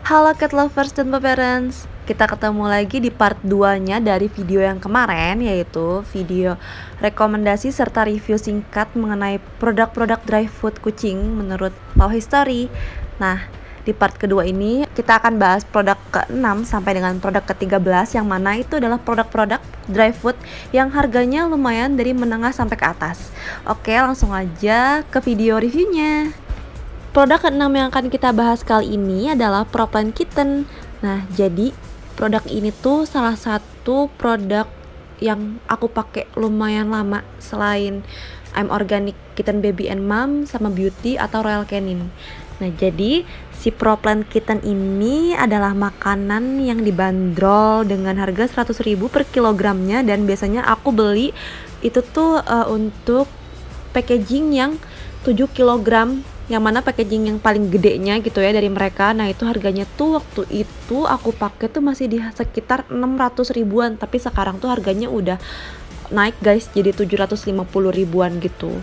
Halo cat lovers dan parents, kita ketemu lagi di part 2-nya dari video yang kemarin, yaitu video rekomendasi serta review singkat mengenai produk-produk dry food kucing menurut Paw History. Nah, di part kedua ini kita akan bahas produk ke-6 sampai dengan produk ke-13, yang mana itu adalah produk-produk dry food yang harganya lumayan dari menengah sampai ke atas. Oke, langsung aja ke video reviewnya. Produk ke-6 yang akan kita bahas kali ini adalah Pro-Plan Kitten. Nah, jadi produk ini tuh salah satu produk yang aku pakai lumayan lama selain I'm Organic Kitten Baby and Mom sama Beauty atau Royal Canin. Nah, jadi si Pro-Plan Kitten ini adalah makanan yang dibanderol dengan harga 100.000 per kilogramnya, dan biasanya aku beli itu tuh untuk packaging yang 7 kilogram, yang mana packaging yang paling gedenya gitu ya dari mereka. Nah, itu harganya tuh waktu itu aku pakai tuh masih di sekitar 600 ribuan, tapi sekarang tuh harganya udah naik guys, jadi 750 ribuan gitu.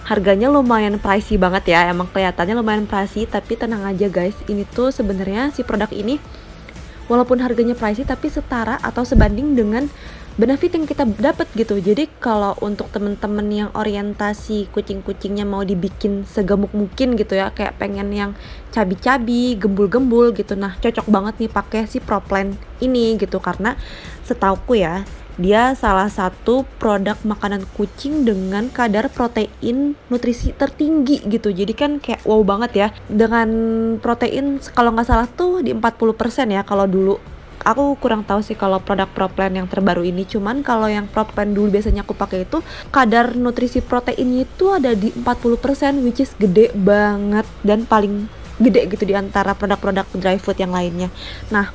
Harganya lumayan pricey banget ya, emang kelihatannya lumayan pricey, tapi tenang aja guys, ini tuh sebenarnya si produk ini walaupun harganya pricey tapi setara atau sebanding dengan benefit yang kita dapat gitu. Jadi kalau untuk temen-temen yang orientasi kucing-kucingnya mau dibikin segemuk mungkin gitu ya, kayak pengen yang cabi-cabi, gembul-gembul gitu, nah cocok banget nih pakai si Pro-Plan ini gitu, karena setauku ya dia salah satu produk makanan kucing dengan kadar protein nutrisi tertinggi gitu. Jadi kan kayak wow banget ya, dengan protein kalau nggak salah tuh di 40% ya. Kalau dulu aku kurang tahu sih kalau produk Pro-Plan yang terbaru ini, cuman kalau yang Pro-Plan dulu biasanya aku pakai itu kadar nutrisi proteinnya itu ada di 40%, which is gede banget dan paling gede gitu di antara produk-produk dry food yang lainnya. Nah,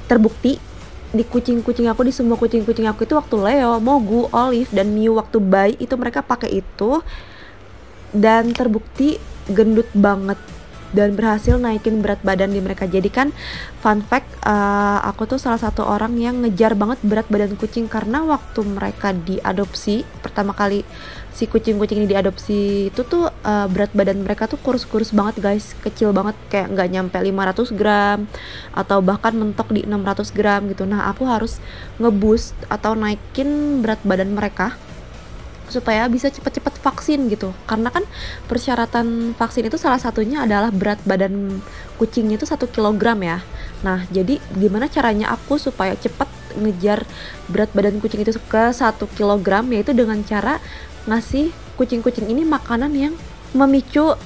terbukti di kucing-kucing aku, di semua kucing-kucing aku itu waktu Leo, Mogu, Olive, dan Miu waktu bayi itu mereka pakai itu, dan terbukti gendut banget dan berhasil naikin berat badan di mereka. Jadi kan fun fact, aku tuh salah satu orang yang ngejar banget berat badan kucing, karena waktu mereka diadopsi pertama kali, si kucing-kucing ini diadopsi itu tuh berat badan mereka tuh kurus-kurus banget guys, kecil banget, kayak nggak nyampe 500 gram atau bahkan mentok di 600 gram gitu. Nah, aku harus ngeboost atau naikin berat badan mereka supaya bisa cepat-cepat vaksin gitu, karena kan persyaratan vaksin itu salah satunya adalah berat badan kucingnya itu 1 kilogram ya. Nah, jadi gimana caranya aku supaya cepat ngejar berat badan kucing itu ke 1 kilogram, yaitu dengan cara ngasih kucing-kucing ini makanan yang memicu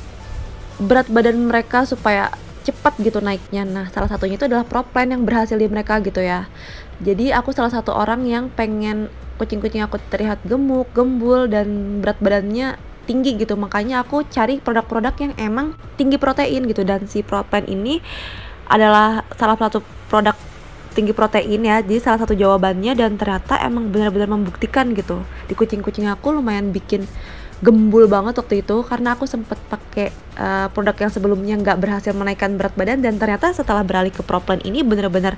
berat badan mereka supaya cepat gitu naiknya. Nah, salah satunya itu adalah Pro-Plan yang berhasil di mereka gitu ya. Jadi aku salah satu orang yang pengen kucing-kucing aku terlihat gemuk, gembul, dan berat badannya tinggi gitu. Makanya aku cari produk-produk yang emang tinggi protein gitu, dan si Pro-Plan ini adalah salah satu produk tinggi protein ya. Jadi salah satu jawabannya, dan ternyata emang benar-benar membuktikan gitu. Di kucing-kucing aku lumayan bikin gembul banget waktu itu, karena aku sempet pakai produk yang sebelumnya nggak berhasil menaikkan berat badan, dan ternyata setelah beralih ke Pro-Plan ini bener-bener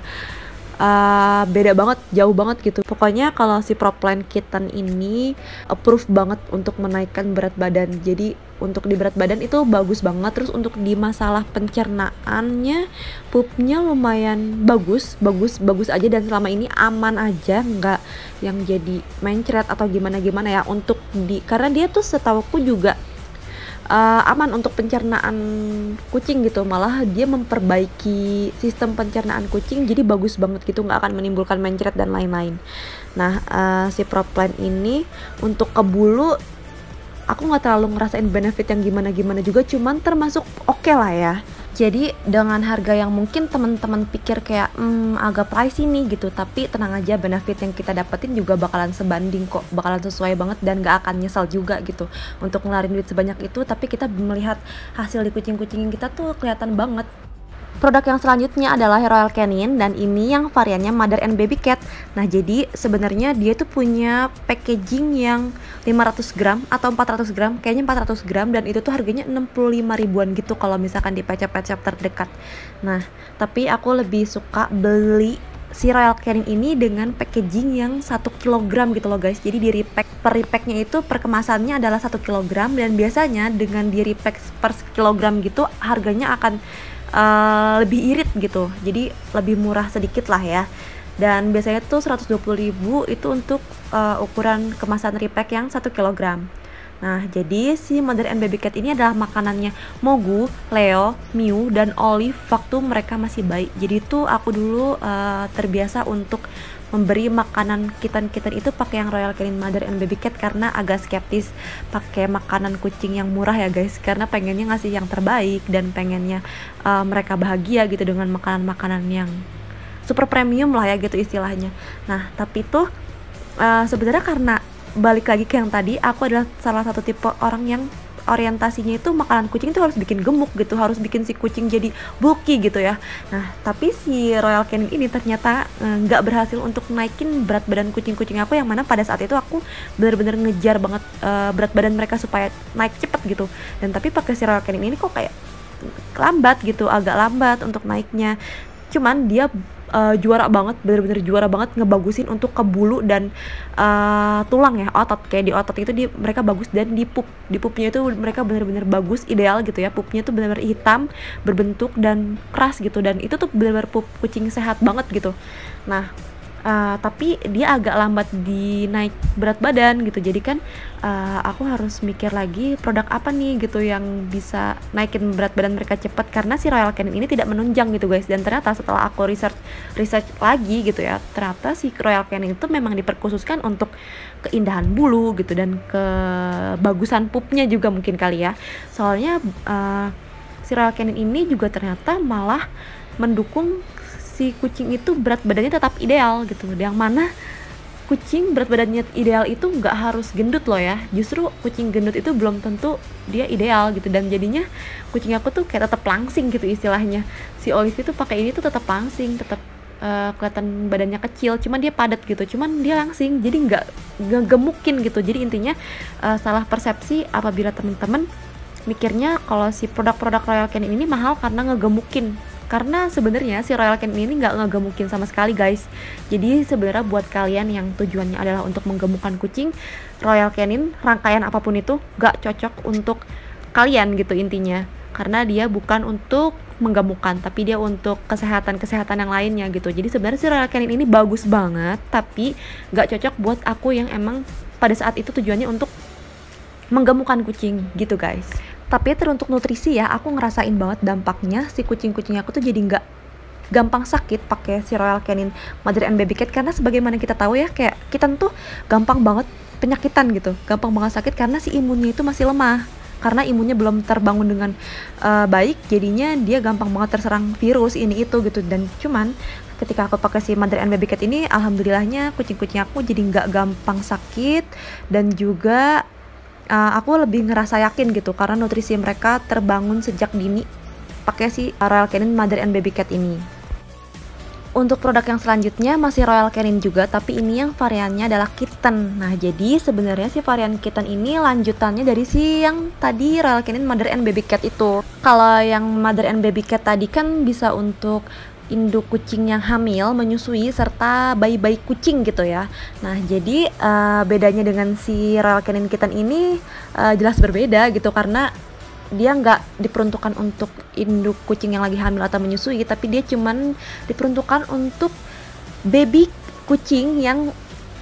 beda banget, jauh banget gitu. Pokoknya kalau si Pro-Plan Kitten ini approve banget untuk menaikkan berat badan. Jadi untuk di berat badan itu bagus banget. Terus untuk di masalah pencernaannya, pupnya lumayan bagus aja, dan selama ini aman aja, nggak yang jadi mencret atau gimana ya. Untuk karena dia tuh setauku juga aman untuk pencernaan kucing gitu, malah dia memperbaiki sistem pencernaan kucing, jadi bagus banget gitu, nggak akan menimbulkan mencret dan lain-lain. Nah, si Pro-Plan ini untuk ke bulu aku nggak terlalu ngerasain benefit yang gimana-gimana juga, cuman termasuk oke lah ya. Jadi dengan harga yang mungkin teman-teman pikir kayak agak pricey nih gitu, tapi tenang aja, benefit yang kita dapetin juga bakalan sebanding kok, bakalan sesuai banget, dan gak akan nyesel juga gitu untuk ngeluarin duit sebanyak itu. Tapi kita melihat hasil di kucing-kucing kita tuh kelihatan banget. Produk yang selanjutnya adalah Royal Canin, dan ini yang variannya Mother and Baby Cat. Nah, jadi sebenarnya dia tuh punya packaging yang 500 gram atau 400 gram, kayaknya 400 gram, dan itu tuh harganya 65 ribuan gitu kalau misalkan di pet shop terdekat. Nah, tapi aku lebih suka beli si Royal Canin ini dengan packaging yang 1 kilogram gitu loh guys. Jadi di repack, per repacknya itu per kemasannya adalah 1 kilogram, dan biasanya dengan di repack per kilogram gitu harganya akan lebih irit gitu, jadi lebih murah sedikit lah ya. Dan biasanya tuh 120.000 itu untuk ukuran kemasan repack yang 1 kilogram. Nah, jadi si Mother and Baby Cat ini adalah makanannya Mogu, Leo, Miu, dan Olive waktu mereka masih bayi. Jadi tuh aku dulu terbiasa untuk memberi makanan kitten-kitten itu pakai yang Royal Canin Mother and Baby Cat karena agak skeptis pakai makanan kucing yang murah ya guys, karena pengennya ngasih yang terbaik dan pengennya mereka bahagia gitu dengan makanan-makanan yang super premium lah ya gitu istilahnya. Nah, tapi tuh sebenarnya karena balik lagi ke yang tadi, aku adalah salah satu tipe orang yang orientasinya itu makanan kucing itu harus bikin gemuk gitu, harus bikin si kucing jadi bulky gitu ya. Nah, tapi si Royal Canin ini ternyata nggak berhasil untuk naikin berat badan kucing-kucing aku, yang mana pada saat itu aku bener-bener ngejar banget berat badan mereka supaya naik cepet gitu. Dan tapi pakai si Royal Canin ini kok kayak lambat gitu, agak lambat untuk naiknya. Cuman dia juara banget, bener-bener juara banget ngebagusin untuk ke bulu dan tulang ya, otot. Kayak di otot itu mereka bagus, dan di pupnya itu mereka bener-bener bagus, ideal gitu ya. Pupnya tuh bener-bener hitam, berbentuk dan keras gitu, dan itu tuh bener-bener pup kucing sehat banget gitu. Nah, tapi dia agak lambat di naik berat badan gitu, jadi kan aku harus mikir lagi produk apa nih gitu yang bisa naikin berat badan mereka cepat, karena si Royal Canin ini tidak menunjang gitu guys. Dan ternyata setelah aku research lagi gitu ya, ternyata si Royal Canin itu memang diperkhususkan untuk keindahan bulu gitu dan kebagusan pupnya juga mungkin kali ya. Soalnya si Royal Canin ini juga ternyata malah mendukung si kucing itu berat badannya tetap ideal gitu, yang mana kucing berat badannya ideal itu nggak harus gendut loh ya. Justru kucing gendut itu belum tentu dia ideal gitu, dan jadinya kucing aku tuh kayak tetap langsing gitu istilahnya. Si Olive itu pakai ini tuh tetap langsing, tetap kelihatan badannya kecil, cuman dia padat gitu, cuman dia langsing, jadi nggak gemukin gitu. Jadi intinya salah persepsi apabila temen-temen mikirnya kalau si produk-produk Royal Canin ini mahal karena ngegemukin. Karena sebenarnya si Royal Canin ini nggak ngegemukin sama sekali guys. Jadi sebenarnya buat kalian yang tujuannya adalah untuk menggemukkan kucing, Royal Canin rangkaian apapun itu nggak cocok untuk kalian gitu intinya. Karena dia bukan untuk menggemukkan, tapi dia untuk kesehatan yang lainnya gitu. Jadi sebenarnya si Royal Canin ini bagus banget, tapi nggak cocok buat aku yang emang pada saat itu tujuannya untuk menggemukkan kucing gitu guys. Tapi teruntuk nutrisi ya, aku ngerasain banget dampaknya si kucing-kucing aku tuh jadi nggak gampang sakit pakai si Royal Canin Mother and Baby Cat. Karena sebagaimana kita tahu ya, kayak kitten tuh gampang banget penyakitan gitu, gampang banget sakit karena si imunnya itu masih lemah, karena imunnya belum terbangun dengan baik, jadinya dia gampang banget terserang virus ini itu gitu. Dan cuman ketika aku pakai si Mother and Baby Cat ini, alhamdulillahnya kucing-kucing aku jadi nggak gampang sakit, dan juga aku lebih ngerasa yakin gitu karena nutrisi mereka terbangun sejak dini pakai si Royal Canin Mother and Baby Cat ini. Untuk produk yang selanjutnya masih Royal Canin juga, tapi ini yang variannya adalah kitten. Nah, jadi sebenarnya si varian kitten ini lanjutannya dari si yang tadi Royal Canin Mother and Baby Cat itu. Kalau yang Mother and Baby Cat tadi kan bisa untuk induk kucing yang hamil, menyusui, serta bayi-bayi kucing gitu ya. Nah, jadi bedanya dengan si Royal Canin Kitten ini jelas berbeda gitu, karena dia nggak diperuntukkan untuk induk kucing yang lagi hamil atau menyusui, tapi dia cuman diperuntukkan untuk baby kucing yang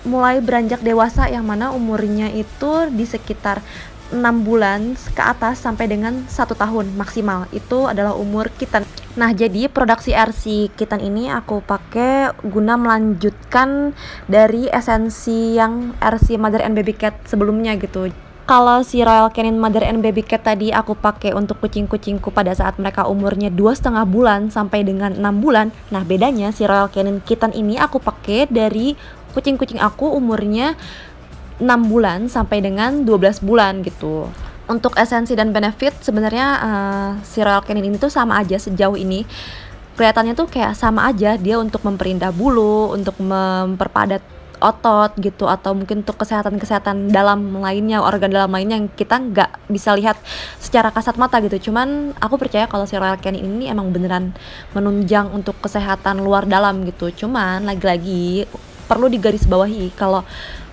mulai beranjak dewasa, yang mana umurnya itu di sekitar 6 bulan ke atas sampai dengan 1 tahun maksimal. Itu adalah umur kitten. Nah, jadi produksi RC kitten ini aku pakai guna melanjutkan dari esensi yang RC Mother and Baby Cat sebelumnya gitu. Kalau si Royal Canin Mother and Baby Cat tadi aku pakai untuk kucing-kucingku pada saat mereka umurnya 2,5 bulan sampai dengan 6 bulan. Nah, bedanya si Royal Canin Kitten ini aku pakai dari kucing-kucing aku umurnya 6 bulan sampai dengan 12 bulan gitu. Untuk esensi dan benefit sebenarnya si Royal Canin ini tuh sama aja sejauh ini. Kelihatannya tuh kayak sama aja, dia untuk memperindah bulu, untuk memperpadat otot gitu, atau mungkin untuk kesehatan dalam lainnya, organ dalam lainnya yang kita nggak bisa lihat secara kasat mata gitu. Cuman aku percaya kalau si Royal Canin ini emang beneran menunjang untuk kesehatan luar dalam gitu. Cuman lagi-lagi perlu digarisbawahi kalau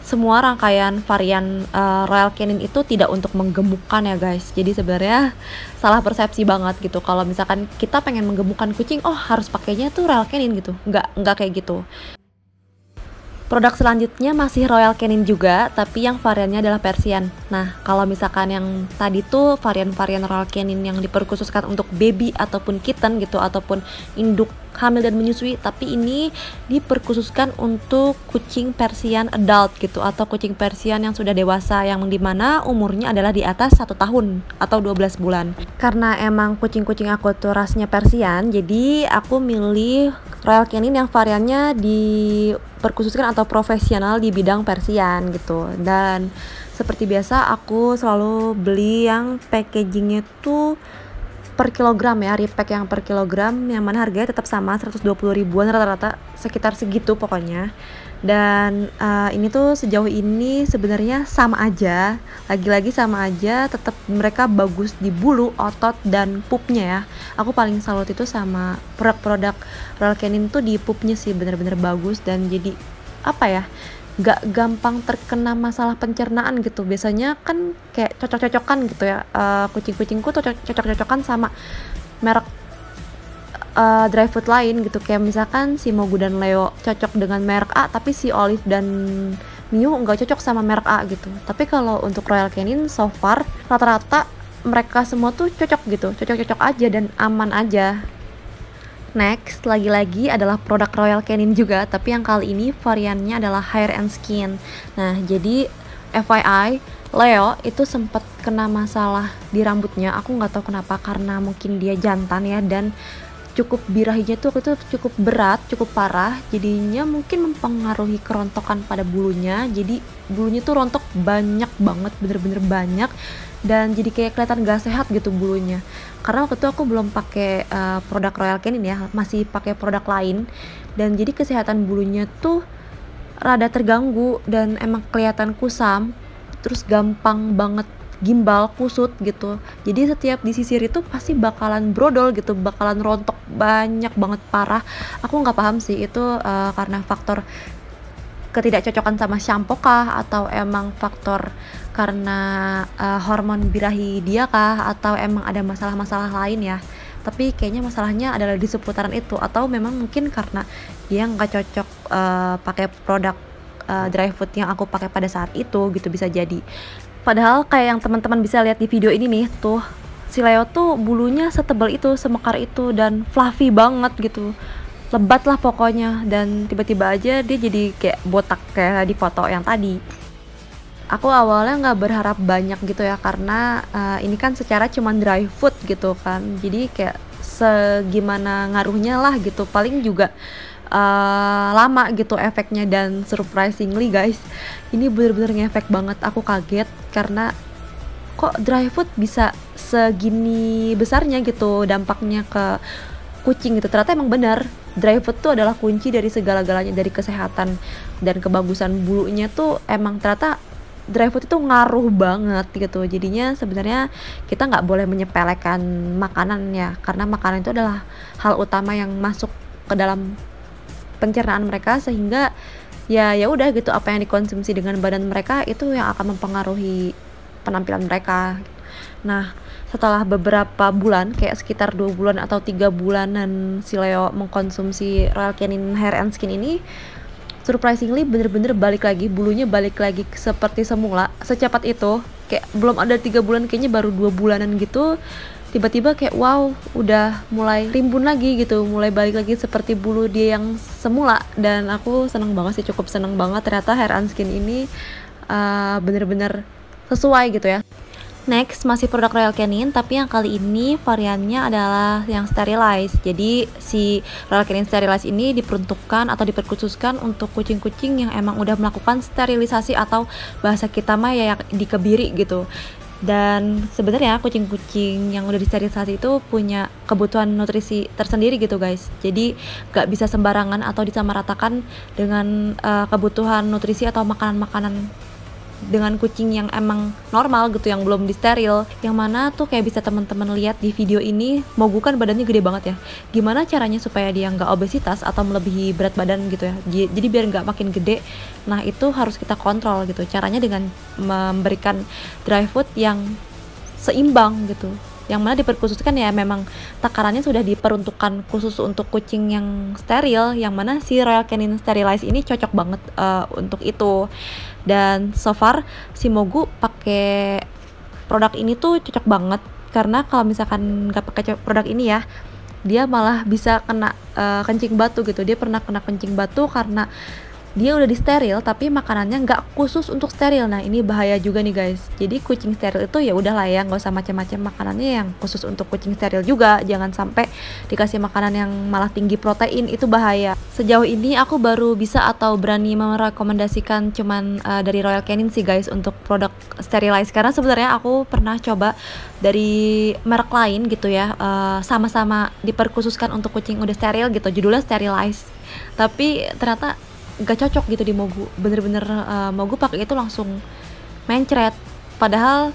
semua rangkaian varian Royal Canin itu tidak untuk menggemukkan ya guys. Jadi sebenarnya salah persepsi banget gitu. Kalau misalkan kita pengen menggemukkan kucing, oh harus pakainya tuh Royal Canin gitu. Nggak kayak gitu. Produk selanjutnya masih Royal Canin juga, tapi yang variannya adalah Persian. Nah, kalau misalkan yang tadi tuh varian-varian Royal Canin yang diperkhususkan untuk baby ataupun kitten gitu, ataupun induk hamil dan menyusui, tapi ini diperkhususkan untuk kucing Persian adult gitu, atau kucing Persian yang sudah dewasa, yang dimana umurnya adalah di atas 1 tahun atau 12 bulan. Karena emang kucing-kucing aku tuh rasnya Persian, jadi aku milih Royal Canin yang variannya diperkhususkan atau profesional di bidang Persian gitu. Dan seperti biasa aku selalu beli yang packagingnya tuh per kilogram ya, repack yang per kilogram, yang mana harganya tetap sama 120 ribuan rata-rata, sekitar segitu pokoknya. Dan ini tuh sejauh ini sebenarnya sama aja, lagi-lagi sama aja, tetap mereka bagus di bulu, otot, dan pupnya ya. Aku paling salut itu sama produk-produk Royal Canin tuh di pupnya sih, bener-bener bagus dan jadi apa ya, gak gampang terkena masalah pencernaan gitu. Biasanya kan kayak cocok-cocokan gitu ya, kucing-kucingku tuh cocok-cocokan sama merek dry food lain gitu, kayak misalkan si Mogu dan Leo cocok dengan merek A, tapi si Olive dan Miu nggak cocok sama merek A gitu. Tapi kalau untuk Royal Canin so far rata-rata mereka semua tuh cocok gitu, cocok-cocok aja dan aman aja. Next, lagi-lagi adalah produk Royal Canin juga, tapi yang kali ini variannya adalah Hair and Skin. Nah, jadi FYI, Leo itu sempat kena masalah di rambutnya. Aku nggak tahu kenapa, karena mungkin dia jantan ya, dan cukup birahinya tuh waktu itu cukup berat, cukup parah. Jadinya mungkin mempengaruhi kerontokan pada bulunya. Jadi bulunya tuh rontok banyak banget, bener-bener banyak. Dan jadi kayak kelihatan gak sehat gitu bulunya. Karena waktu itu aku belum pakai produk Royal Canin ya, masih pakai produk lain. Dan jadi kesehatan bulunya tuh rada terganggu dan emang kelihatan kusam. Terus gampang banget gimbal, kusut gitu. Jadi setiap disisir itu pasti bakalan brodol gitu, bakalan rontok banyak banget, parah. Aku nggak paham sih itu karena faktor ketidakcocokan sama shampoo kah, atau emang faktor karena hormon birahi dia kah, atau emang ada masalah-masalah lain ya. Tapi kayaknya masalahnya adalah di seputaran itu, atau memang mungkin karena dia nggak cocok pakai produk dry food yang aku pakai pada saat itu gitu, bisa jadi. Padahal kayak yang teman-teman bisa lihat di video ini nih, tuh si Leo tuh bulunya setebal itu, semekar itu, dan fluffy banget gitu, lebat lah pokoknya. Dan tiba-tiba aja dia jadi kayak botak kayak di foto yang tadi. Aku awalnya nggak berharap banyak gitu ya, karena ini kan secara cuman dry food gitu kan, jadi kayak segimana ngaruhnya lah gitu, paling juga lama gitu efeknya. Dan surprisingly guys, ini bener-bener ngefek banget. Aku kaget karena kok dry food bisa segini besarnya gitu dampaknya ke kucing gitu. Ternyata emang benar, dry food tuh adalah kunci dari segala-galanya, dari kesehatan dan kebagusan bulunya tuh emang ternyata dry food itu ngaruh banget gitu. Jadinya sebenarnya kita nggak boleh menyepelekan makanan ya, karena makanan itu adalah hal utama yang masuk ke dalam pencernaan mereka, sehingga ya udah gitu, apa yang dikonsumsi dengan badan mereka itu yang akan mempengaruhi penampilan mereka. Nah, setelah beberapa bulan, kayak sekitar 2 bulan atau 3 bulanan si Leo mengkonsumsi Royal Canin Hair and Skin ini, surprisingly bener-bener balik lagi, bulunya balik lagi seperti semula, secepat itu. Kayak belum ada 3 bulan, kayaknya baru 2 bulanan gitu, tiba-tiba kayak wow, udah mulai rimbun lagi gitu, mulai balik lagi seperti bulu dia yang semula. Dan aku seneng banget sih, cukup seneng banget ternyata Hair and Skin ini bener-bener sesuai gitu ya. Next, masih produk Royal Canin, tapi yang kali ini variannya adalah yang sterilized. Jadi si Royal Canin sterilized ini diperuntukkan atau diperkhususkan untuk kucing-kucing yang emang udah melakukan sterilisasi, atau bahasa kita mah ya dikebiri gitu. Dan sebenarnya kucing-kucing yang udah disterilisasi itu punya kebutuhan nutrisi tersendiri gitu guys. Jadi gak bisa sembarangan atau disamaratakan dengan kebutuhan nutrisi atau makanan-makanan dengan kucing yang emang normal gitu, yang belum disteril. Yang mana tuh kayak bisa teman-teman lihat di video ini, Mogu kan badannya gede banget ya. Gimana caranya supaya dia nggak obesitas atau melebihi berat badan gitu ya. Jadi biar nggak makin gede. Nah itu harus kita kontrol gitu. Caranya dengan memberikan dry food yang seimbang gitu, yang mana diperkhususkan ya memang takarannya sudah diperuntukkan khusus untuk kucing yang steril, yang mana si Royal Canin Sterilize ini cocok banget untuk itu. Dan so far si Mogu pakai produk ini tuh cocok banget, karena kalau misalkan nggak pakai produk ini ya, dia malah bisa kena kencing batu gitu. Dia pernah kena kencing batu karena dia udah di steril tapi makanannya nggak khusus untuk steril. Nah ini bahaya juga nih guys. Jadi kucing steril itu ya udahlah ya, nggak usah macam-macam makanannya yang khusus untuk kucing steril juga. Jangan sampai dikasih makanan yang malah tinggi protein, itu bahaya. Sejauh ini aku baru bisa atau berani merekomendasikan cuman dari Royal Canin sih guys untuk produk Sterilize, karena sebenarnya aku pernah coba dari merek lain gitu ya, sama-sama diperkhususkan untuk kucing udah steril gitu, judulnya Sterilize, tapi ternyata gak cocok gitu di Mogu. Bener-bener Mogu pakai itu langsung mencret. Padahal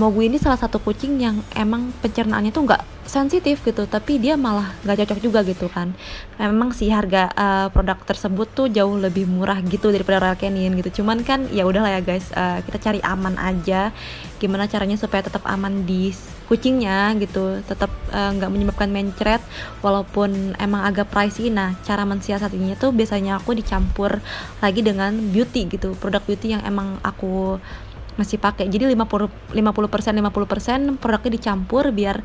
Mogu ini salah satu kucing yang emang pencernaannya tuh nggak sensitif gitu, tapi dia malah nggak cocok juga gitu kan. Memang sih harga produk tersebut tuh jauh lebih murah gitu daripada Royal Canin gitu. Cuman kan ya udahlah ya guys, kita cari aman aja. Gimana caranya supaya tetap aman di kucingnya gitu, tetap nggak menyebabkan mencret walaupun emang agak pricey. Nah cara mensiasatinya tuh biasanya aku dicampur lagi dengan beauty gitu, produk beauty yang emang aku masih pakai. Jadi 50% produknya dicampur biar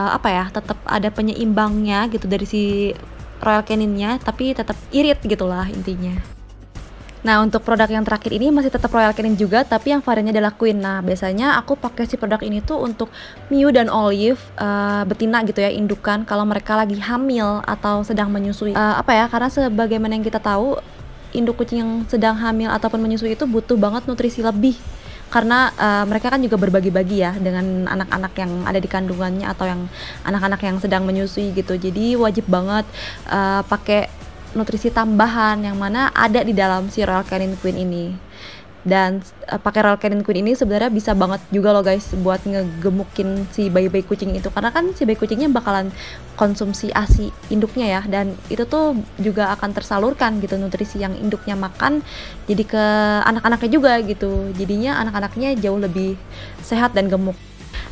apa ya, tetap ada penyeimbangnya gitu dari si Royal Caninnya, tapi tetap irit gitulah intinya. Nah untuk produk yang terakhir ini masih tetap Royal Canin juga, tapi yang variannya adalah Queen. Nah biasanya aku pakai si produk ini tuh untuk Miu dan Olive, betina gitu ya, indukan, kalau mereka lagi hamil atau sedang menyusui. Apa ya, karena sebagaimana yang kita tahu, induk kucing yang sedang hamil ataupun menyusui itu butuh banget nutrisi lebih, karena mereka kan juga berbagi-bagi ya dengan anak-anak yang ada di kandungannya atau yang anak-anak yang sedang menyusui gitu. Jadi wajib banget pakai nutrisi tambahan yang mana ada di dalam si Royal Canin Queen ini. Dan pakai Royal Canin Queen ini sebenarnya bisa banget juga loh guys buat ngegemukin si bayi-bayi kucing itu, karena kan si bayi kucingnya bakalan konsumsi ASI induknya ya, dan itu tuh juga akan tersalurkan gitu nutrisi yang induknya makan jadi ke anak-anaknya juga gitu. Jadinya anak-anaknya jauh lebih sehat dan gemuk.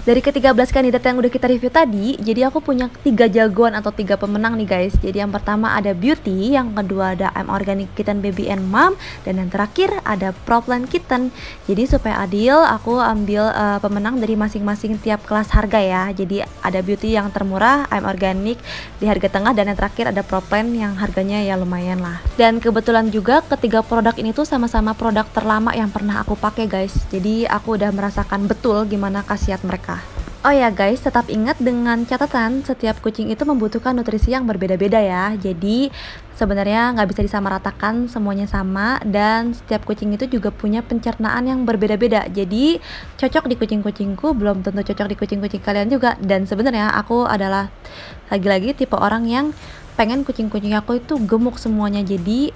Dari ke-13 kandidat yang udah kita review tadi, jadi aku punya 3 jagoan atau 3 pemenang nih guys. Jadi yang pertama ada Beauty, yang kedua ada I'm Organic Kitten Baby and Mom, dan yang terakhir ada Proplan Kitten. Jadi supaya adil, aku ambil pemenang dari masing-masing tiap kelas harga ya. Jadi ada Beauty yang termurah, I'm Organic di harga tengah, dan yang terakhir ada Proplan yang harganya ya lumayan lah. Dan kebetulan juga ketiga produk ini tuh sama-sama produk terlama yang pernah aku pakai guys. Jadi aku udah merasakan betul gimana khasiat mereka. Oh ya guys, tetap ingat dengan catatan setiap kucing itu membutuhkan nutrisi yang berbeda-beda ya. Jadi sebenarnya nggak bisa disamaratakan semuanya sama, dan setiap kucing itu juga punya pencernaan yang berbeda-beda. Jadi cocok di kucing-kucingku belum tentu cocok di kucing-kucing kalian juga. Dan sebenarnya aku adalah lagi-lagi tipe orang yang pengen kucing-kucing aku itu gemuk semuanya. Jadi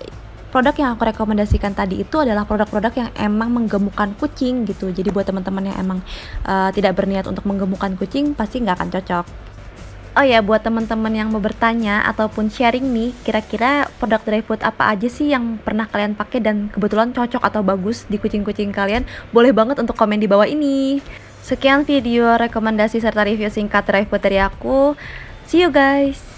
produk yang aku rekomendasikan tadi itu adalah produk-produk yang emang menggemukkan kucing gitu. Jadi buat teman-teman yang emang tidak berniat untuk menggemukkan kucing, pasti nggak akan cocok. Oh ya, buat teman-teman yang mau bertanya ataupun sharing nih, kira-kira produk dry food apa aja sih yang pernah kalian pakai dan kebetulan cocok atau bagus di kucing-kucing kalian? Boleh banget untuk komen di bawah ini. Sekian video rekomendasi serta review singkat dry food dari aku. See you guys!